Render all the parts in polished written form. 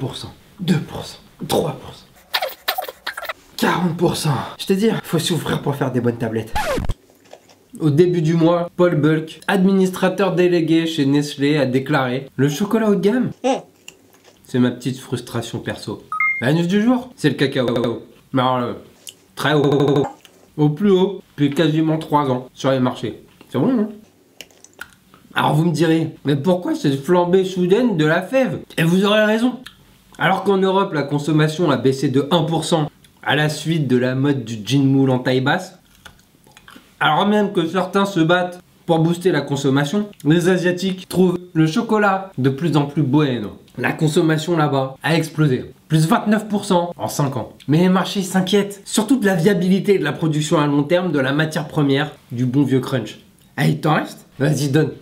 1%, 2%, 3%, 40%. Je te dis, faut souffrir pour faire des bonnes tablettes. Au début du mois, Paul Bulck, administrateur délégué chez Nestlé, a déclaré: le chocolat haut de gamme, c'est ma petite frustration perso. La news du jour, c'est le cacao. Mais alors, très haut. Au plus haut, depuis quasiment 3 ans sur les marchés. C'est bon, hein? Alors vous me direz, mais pourquoi cette flambée soudaine de la fève? Et vous aurez raison. Alors qu'en Europe, la consommation a baissé de 1% à la suite de la mode du gin moule en taille basse, alors même que certains se battent pour booster la consommation, les Asiatiques trouvent le chocolat de plus en plus bueno. La consommation là-bas a explosé, plus 29% en 5 ans. Mais les marchés s'inquiètent, surtout de la viabilité de la production à long terme de la matière première du bon vieux crunch. Ah, il t'en reste? Vas-y, donne.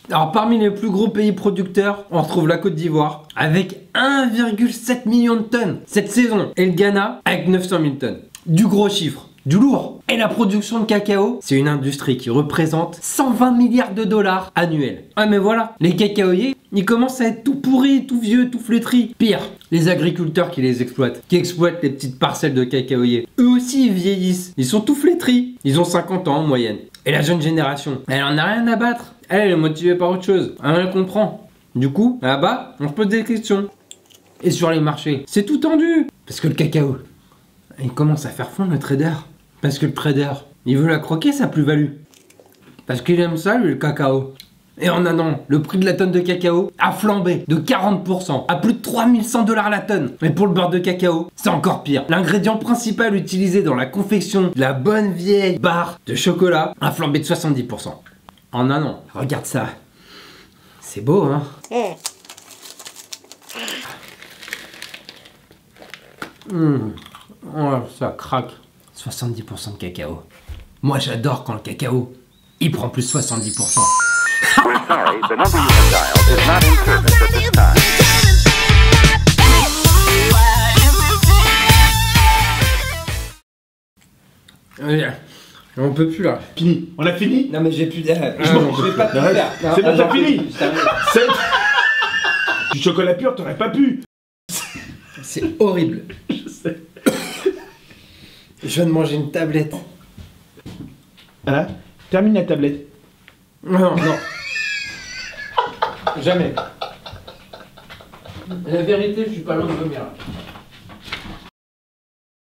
Alors parmi les plus gros pays producteurs, on retrouve la Côte d'Ivoire avec 1,7 million de tonnes cette saison et le Ghana avec 900 000 tonnes. Du gros chiffre, du lourd. Et la production de cacao, c'est une industrie qui représente 120 milliards de dollars annuels. Ah mais voilà, les cacaoyers, ils commencent à être tout pourris, tout vieux, tout flétris. Pire, les agriculteurs qui les exploitent, qui exploitent les petites parcelles de cacaoyers, eux aussi ils vieillissent, ils sont tout flétris. Ils ont 50 ans en moyenne. Et la jeune génération, elle en a rien à battre. Elle est motivée par autre chose, elle comprend. Du coup, là-bas, on se pose des questions. Et sur les marchés, c'est tout tendu. Parce que le cacao, il commence à faire fondre le trader. Parce que le trader, il veut la croquer sa plus-value. Parce qu'il aime ça, lui, le cacao. Et en un an, le prix de la tonne de cacao a flambé de 40% à plus de 3100 $ la tonne. Mais pour le beurre de cacao, c'est encore pire. L'ingrédient principal utilisé dans la confection de la bonne vieille barre de chocolat a flambé de 70%. En un an. Regarde ça. C'est beau, hein? Oh, ça craque. 70% de cacao. Moi, j'adore quand le cacao, il prend plus de 70%. We're sorry, the number you have dialed is not in service at this time. On peut plus là. Fini. On a fini? Non mais j'ai plus d'air. Je vais pas te Arrête. faire. C'est bon, t'as fini. C'est- Du chocolat pur, t'aurais pas pu. C'est horrible. Je sais. Je viens de manger une tablette. Voilà. Termine la tablette. Non. Jamais. La vérité, je suis pas loin de vomir là.